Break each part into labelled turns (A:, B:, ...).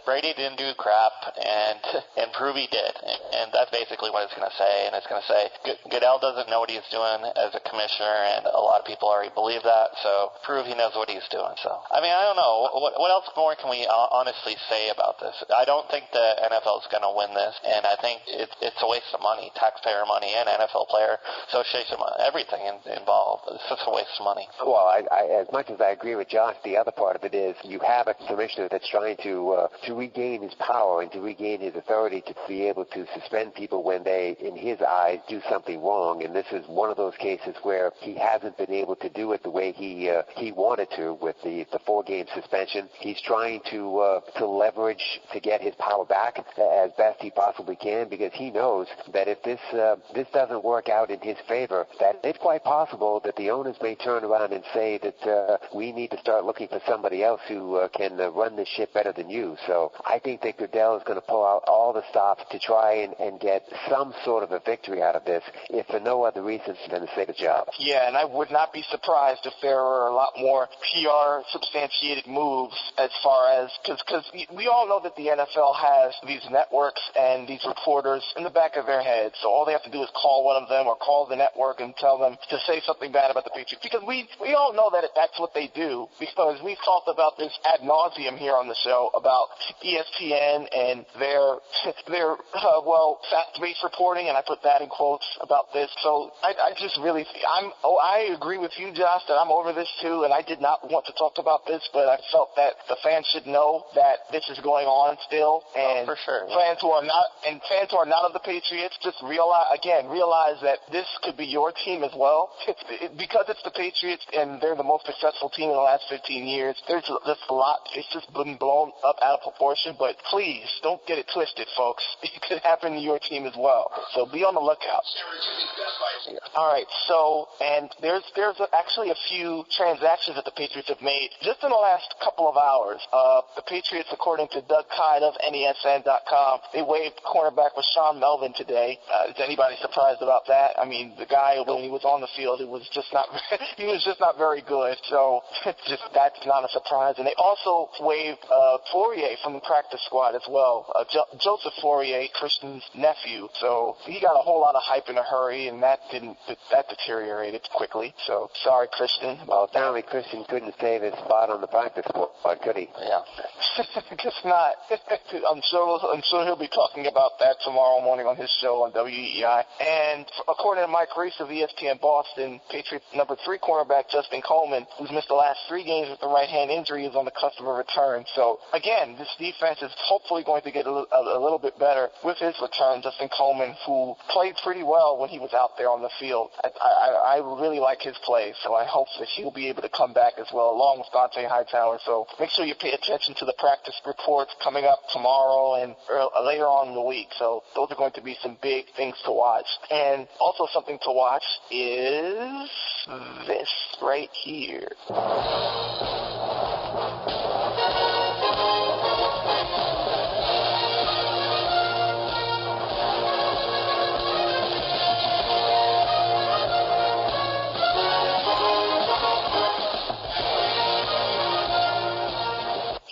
A: Brady didn't do crap, and prove he did. And that's basically what it's going to say. And it's going to say Goodell doesn't know what he's doing as a commissioner, and a lot of people already believe that. So prove he knows what he's doing. So, I mean, I don't know. What else more can we honestly say about this? I don't think the NFL is going to win this, and I think it's a waste of money, taxpayer money and NFL player association money, everything involved. It's just a waste of money.
B: Well, I as much as I agree with Josh, the other part of it is you have a commissioner that's trying to regain his power and to regain his authority to be able to suspend people when they, in his eyes, do something wrong. And this is one of those cases where he hasn't been able to do it the way he wanted to with the 4-game suspension. He's trying to leverage to get his power back as best he possibly can, because he knows that if this doesn't work out in his favor, that it's quite possible that the owners may turn around and say that we need to start looking for somebody else who can run this ship better than you. So I think that Goodell is going to pull out all the stops to try and get some sort of a victory out of this, if for no other reason than to save a job.
C: Yeah, and I would not be surprised if there were a lot more PR substantiated moves as far as, because we all know that the NFL has these networks and these reporters in the back of their heads, so all they have to do is call one of them or call the network and tell them to say something bad about the Patriots, because we all know that that's what they do, because we've talked about this ad nauseum here on the show about ESPN and their fact-based reporting, and I put that in quotes about this. So I just really, I agree with you, Josh, that I'm over this too, and I did not want to talk about this, but I felt that the fans should know that this is going on still, and
A: for sure.
C: fans who are not of the Patriots, just realize that this could be your team as well. Because it's the Patriots and they're the most successful team in the last 15 years, there's just a lot. It's just been blown up out of proportion, but please don't get it twisted, folks. It could happen to your team as well. So be on the lookout. All right, so, and there's actually a few transactions that the Patriots have made just in the last couple of hours. The Patriots, according to Doug Kyde of NESN.com, they waived cornerback Rashawn Melvin today. Is anybody surprised about that? I mean, the guy, when he was on the field, he was just not very good. So that's not a surprise. And they also waived Fourier from the practice squad as well. Joseph Fourier, Christian's nephew. So he got a whole lot of hype in a hurry, and that deteriorated quickly. So sorry, Christian.
B: Well, apparently Christian couldn't save his spot on the practice squad, could he?
A: Yeah.
C: Guess not. I'm sure he'll be talking about that tomorrow morning on his show on WEEI. And according to Mike Reese of ESPN Boston, Patriots number 3 cornerback Justin Coleman, who's missed the last 3 games with a right hand injury, is on the cusp of a return. So again, this defense is hopefully going to get a little bit better with his return. Justin Coleman, who played pretty well when he was out there on the field. I really like his play, so I hope that he'll be able to come back as well, along with Dante Hightower. So make sure you pay attention to the practice reports coming up tomorrow and later on in the week. So those are going to be some big things to watch. And also something to watch is this right here.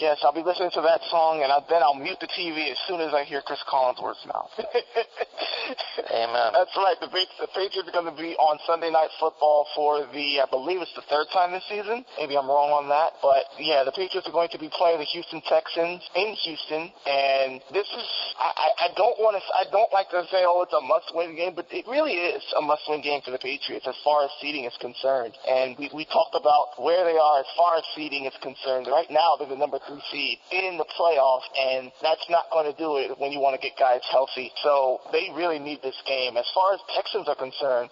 C: Yes, I'll be listening to that song, and then I'll mute the TV as soon as I hear Chris Collinsworth's mouth.
A: Amen.
C: That's right. The Patriots are going to be on Sunday Night Football for I believe it's the 3rd time this season. Maybe I'm wrong on that. But, yeah, the Patriots are going to be playing the Houston Texans in Houston. And this is, I don't like to say, it's a must-win game, but it really is a must-win game for the Patriots as far as seeding is concerned. And we talked about where they are as far as seeding is concerned. Right now, they're the number 3 seed in the playoffs, and that's not going to do it when you want to get guys healthy. So they really need this game. As far as Texans are concerned,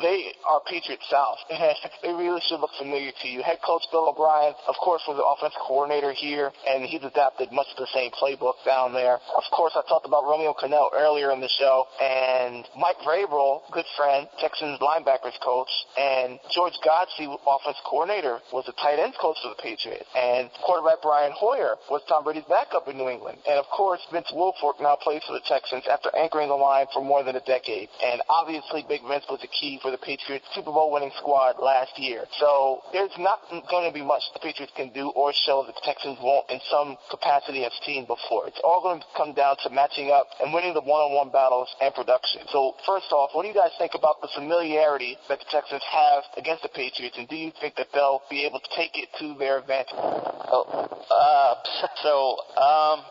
C: they are Patriot South. They really should look familiar to you. Head coach Bill O'Brien, of course, was the offensive coordinator here, and he's adapted much of the same playbook down there. Of course, I talked about Romeo Crennel earlier in the show, and Mike Vrabel, good friend, Texans linebackers coach, and George Godsey, offensive coordinator, was the tight ends coach for the Patriots. And quarterback that Brian Hoyer was Tom Brady's backup in New England. And, of course, Vince Wilfork now plays for the Texans after anchoring the line for more than a decade. And obviously, Big Vince was the key for the Patriots' Super Bowl winning squad last year. So there's not going to be much the Patriots can do or show that the Texans won't in some capacity have seen before. It's all going to come down to matching up and winning the one-on-one battles and production. So first off, what do you guys think about the familiarity that the Texans have against the Patriots, and do you think that they'll be able to take it to their advantage?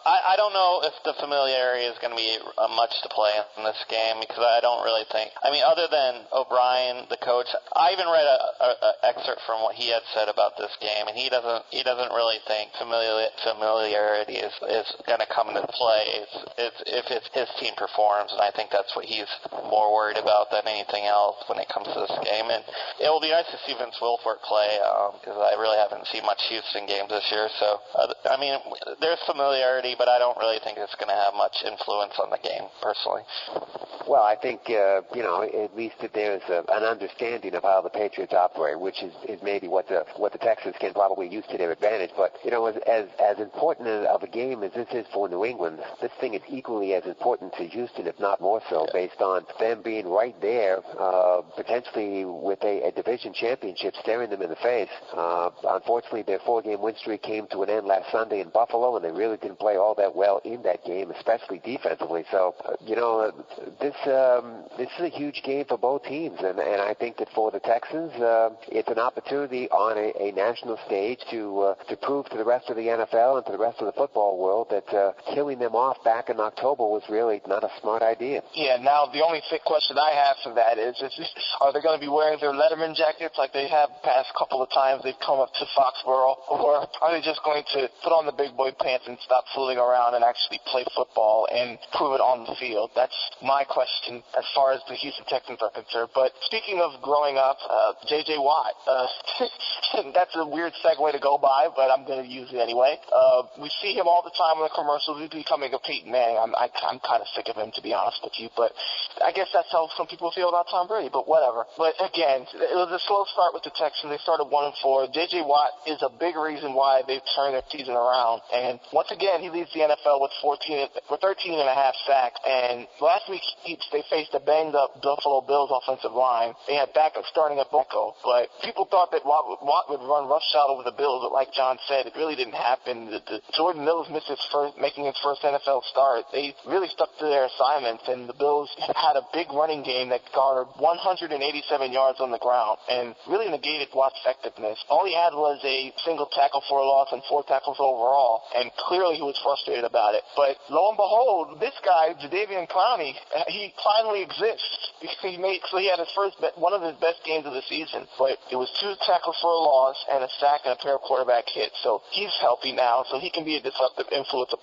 A: I don't know if the familiarity is going to be much to play in this game, because I don't really think. I mean, other than O'Brien, the coach, I even read an excerpt from what he had said about this game, and he doesn't really think familiarity is going to come into play if his team performs, and I think that's what he's more worried about than anything else when it comes to this game. And it will be nice to see Vince Wilfork play, because I really haven't seen much Houston games this year. So, I mean, there's familiarity, but I don't really think it's going to have much influence on the game, personally.
B: Well, I think, at least that there's an understanding of how the Patriots operate, which is maybe what the Texans can probably use to their advantage. But, as important of a game as this is for New England, this thing is equally as important to Houston, if not more so, based on them being right there, potentially with a division championship staring them in the face. Unfortunately, their 4-game win streak came to an end last Sunday in Buffalo, and they really didn't play all that well in that game, especially defensively. So, this is a huge game for both teams, and I think that for the Texans, it's an opportunity on a national stage to prove to the rest of the NFL and to the rest of the football world that killing them off back in October was really not a smart idea.
C: Yeah, now the only question I have for that is are they going to be wearing their Letterman jackets like they have the past couple of times they've come up to Foxborough, or are they just going to put on the big boy pants and stop fooling around and actually play football and prove it on the field? That's my question as far as the Houston Texans are concerned. But speaking of growing up, J.J. Watt, that's a weird segue to go by, but I'm going to use it anyway. We see him all the time in the commercials. He's becoming a Peyton Manning. I'm kind of sick of him, to be honest with you, but I guess that's how some people feel about Tom Brady, but whatever. But again, it was a slow start with the Texans. They started 1-4. J.J. Watt is a big reason why they've turned their season around, and once again, he leads the NFL with 13 and a half sacks, and last week they faced a banged-up Buffalo Bills offensive line. They had backup starting at Bucco, but people thought that Watt would run roughshod over the Bills, but like John said, it really didn't happen. Jordan Mills missed making his first NFL start. They really stuck to their assignments, and the Bills had a big running game that garnered 187 yards on the ground and really negated Watt's effectiveness. All he had was a single tackle for a loss and 4 tackles overall, and clearly he was frustrated about it. But lo and behold, this guy, Jadeveon Clowney, he finally exists. He had one of his best games of the season, but it was 2 tackles for a loss and a sack and a pair of quarterback hits. So he's healthy now, so he can be a disruptive influence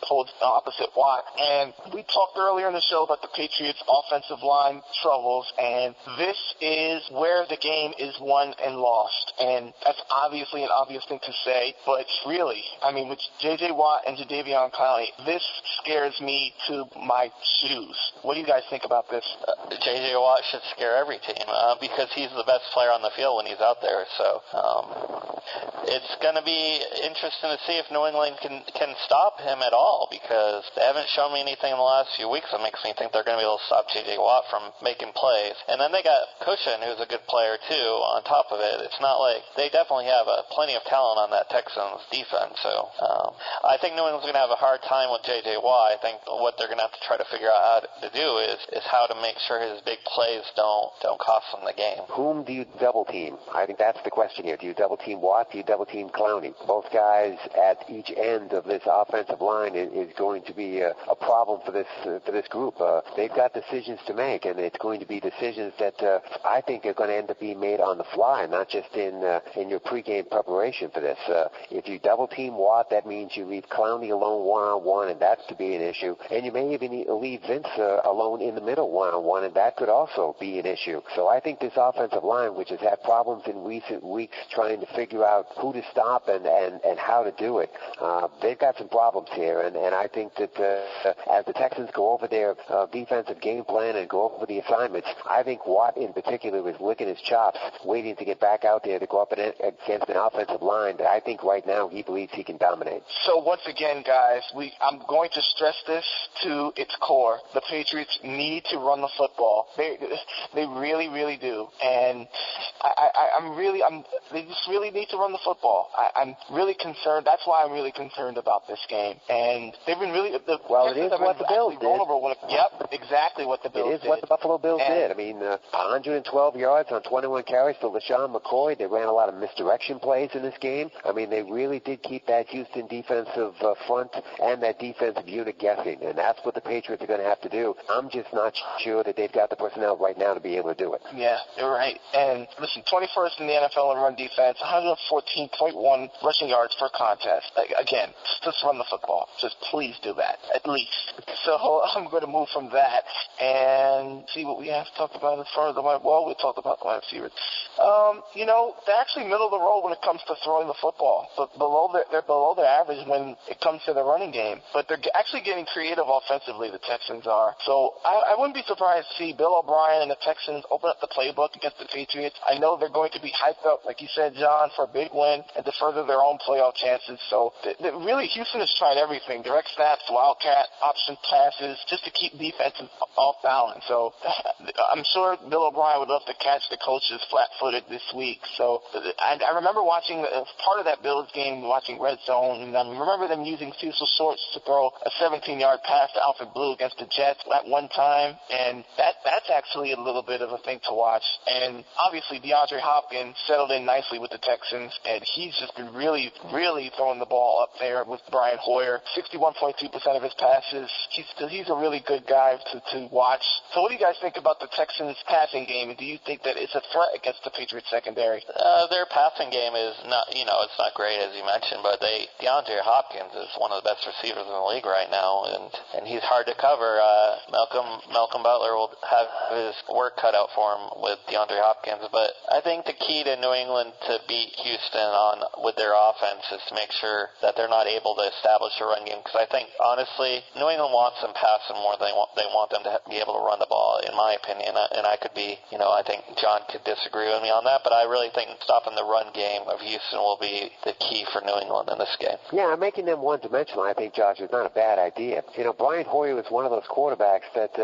C: opposite Watt. And we talked earlier in the show about the Patriots' offensive line troubles, and this is where the game is won and lost. And that's obviously an obvious thing to say, but really, with J.J. Watt and Jadeveon Clowney, this scares me to my shoes. What do you guys think about this?
A: J.J. Watt should scare every team because he's the best player on the field when he's out there. So it's going to be interesting to see if New England can stop him at all, because they haven't shown me anything in the last few weeks that makes me think they're going to be able to stop J.J. Watt from making plays. And then they got Cushion, who's a good player too, on top of it. It's not like they definitely have plenty of talent on that Texans defense. So I think New England's going to have a hard time with J.J. Watt. I think what they're going to have to try to figure out how to do is how to make sure his big plays don't cost them the game.
B: Whom do you double team? I think that's the question here. Do you double team Watt? Do you double team Clowney? Both guys at each end of this offensive line is going to be a problem for this group. They've got decisions to make, and it's going to be decisions that I think are going to end up being made on the fly, not just in your pregame preparation for this. If you double team Watt, that means you leave Clowney alone one-on-one, and that's to be an issue. And you may even leave Vince alone in the middle one-on-one, and that could also be an issue. So I think this offensive line, which has had problems in recent weeks trying to figure out who to stop and how to do it, they've got some problems here. And I think that as the Texans go over their defensive game plan and go over the assignments, I think Watt in particular is licking his chops, waiting to get back out there to go up against an offensive line that I think right now he believes he can dominate.
C: So once again, guys, I'm going to stress this to its core. The Patriots need to run the football. They really, really do. And they just really need to run the football. I'm really concerned. That's why I'm really concerned about this game. And they've been really, it is what the Bills did. Yep, exactly what the Bills did.
B: It is what the Buffalo Bills did. I mean, 112 yards on 21 carries for LaShawn McCoy. They ran a lot of misdirection plays in this game. I mean, they really did keep that Houston defensive front and that defensive unit guessing, and that's what the Patriots are going to have to do. I'm just not sure that they've got the personnel right now to be able to do it.
C: Yeah, you're right. And listen, 21st in the NFL in run defense, 114.1 rushing yards per contest. Again, just run the football. Just please do that, at least. So I'm going to move from that and see what we have to talk about as far as the well, we talked about the wide receivers. They're actually middle of the road when it comes to throwing the football. But they're below their average when it comes to the running game. But they're actually getting creative offensively, the Texans are. So I wouldn't be surprised to see Bill O'Brien and the Texans open up the playbook against the Patriots. I know they're going to be hyped up, like you said, John, for a big win and to further their own playoff chances. So really, Houston has tried everything. Direct snaps, wildcat, option passes, just to keep defense off balance. So I'm sure Bill O'Brien would love to catch the coaches flat-footed this week. So I remember watching part of that Bills game, watching Red Zone, and I remember them using Cecil Shorts to throw a 17-yard pass to Alfred Blue against the Jets at one time, and that's actually a little bit of a thing to watch. And obviously DeAndre Hopkins settled in nicely with the Texans, and he's just been really, really throwing the ball up there with Brian Hoyer. 61.2% of his passes. He's a really good guy to watch. So what do you guys think about the Texans' passing game, and do you think that it's a threat against the Patriots secondary?
A: Their passing game is not, it's not great, as you mentioned, but DeAndre Hopkins is one of the best receivers in the league right now, and he's hard to cover. Malcolm Butler will have his work cut out for him with DeAndre Hopkins, but I think the key to New England to beat Houston with their offense is to make sure that they're not able to establish a run game, because I think, honestly, New England wants them passing more than they want them to be able to run the ball, in my opinion, and I could be, I think John could disagree with me on that, but I really think stopping the run game of Houston will be the key for New England in this game.
B: Yeah, making them one-dimensional, I think, Josh, is not a bad idea. Brian Hoyer is one of those quarterbacks that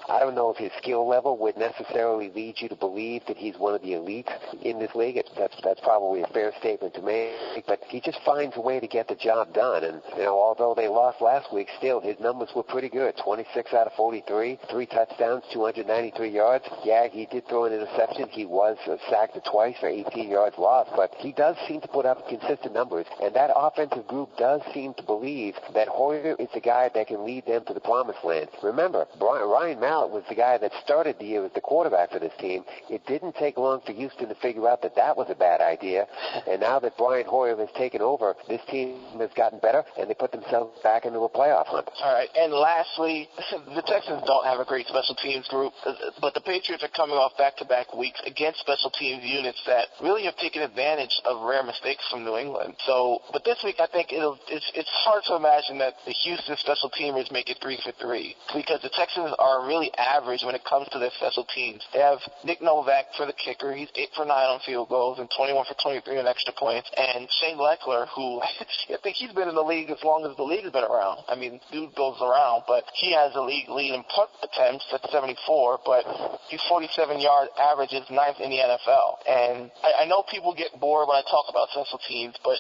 B: I don't know if his skill level would necessarily lead you to believe that he's one of the elites in this league. That's probably a fair statement to make, but he just finds a way to get the job done. And, although they lost last week, still, his numbers were pretty good. 26 out of 43, 3 touchdowns, 293 yards. Yeah, he did throw an interception. He was sacked twice for 18 yards lost, but he does seem to put up consistent numbers, and that offensive group does seem to believe that Hoyer is the guy that can lead them to the promised land. Remember, Ryan Mallett was the guy that started the year as the quarterback for this team. It didn't take long for Houston to figure out that was a bad idea, and now that Brian Hoyer has taken over, this team has gotten better, and they put themselves back into a playoff hunt.
C: All right, and lastly, the Texans don't have a great special teams group, but the Patriots are coming off back-to-back weeks against special teams units that really have taken advantage of rare mistakes from New England. So, but this week I think it's hard to imagine that the Houston special teamers make it 3 for 3, because the Texans are really average when it comes to their special teams. They have Nick Novak for the kicker. He's 8 for 9 on field goals and 21 for 23 on extra points. And Shane Leckler, who I think he's been in the league as long as the league has been around. I mean, dude goes around, but he has a league lead in punt attempts at 74, but his 47-yard average is 9th in the NFL. And I know people get bored when I talk about special teams, but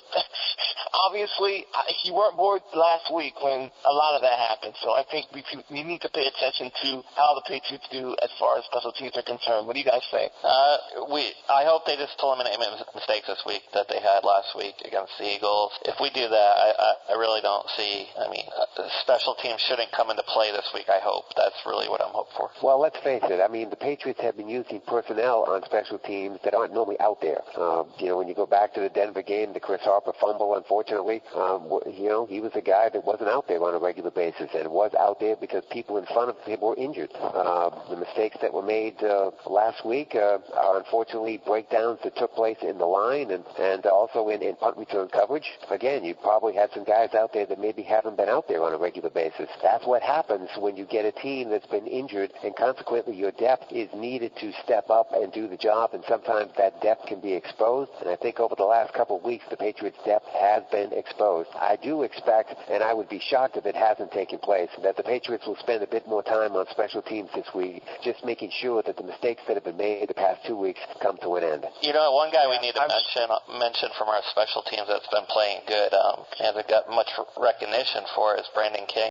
C: obviously you weren't bored last week when a lot of that happened. So I think we need to pay attention to how the Patriots do as far as special teams are concerned. What do you guys think?
A: I hope they just eliminate mistakes this week that they had last week against the Eagles. If we do that, I really don't see. Special teams shouldn't come into play this week, I hope. That's really what I'm hoping for.
B: Well, let's face it. The Patriots have been using personnel on special teams that aren't normally out there. When you go back to the Denver game, the Chris Harper fumble, unfortunately, he was a guy that wasn't out there on a regular basis, and was out there because people in front of him were injured. The mistakes that were made last week are unfortunately breakdowns that took place in the line and also in punt return coverage. Again, you probably had some guys out there that maybe haven't been out there on a regular basis. That's what happens when you get a team that's been injured, and consequently your depth is needed to step up and do the job, and sometimes that depth can be exposed. And I think over the last couple of weeks, the Patriots' depth has been exposed. I do expect, and I would be shocked if it hasn't taken place, that the Patriots will spend a bit more time on special teams this week, just making sure that the mistakes that have been made the past 2 weeks come to an end.
A: You know, one guy we need to mention from our special teams that's been playing good, hasn't got much recognition for is Brandon King.